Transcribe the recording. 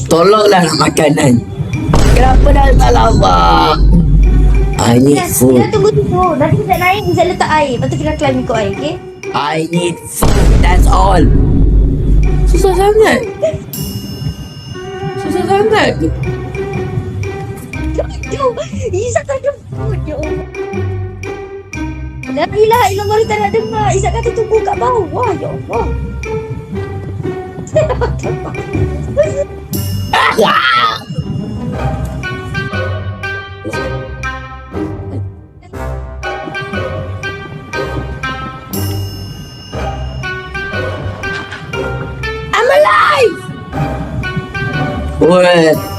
Tolonglah nak makanan. Kenapa dah tak lama? I need food. Kita tunggu dulu. Nanti kita naik, kita letak air. Lepas tu kita climb ikut air, okay? I need food. That's all. Susah sangat. Susah sangat. Jom. Izzat tak ada food. Ya Allah. La ilaha illallah, kita nak dengar. Izzat kata tunggu kat bawah. Ya Allah. I'm alive. What?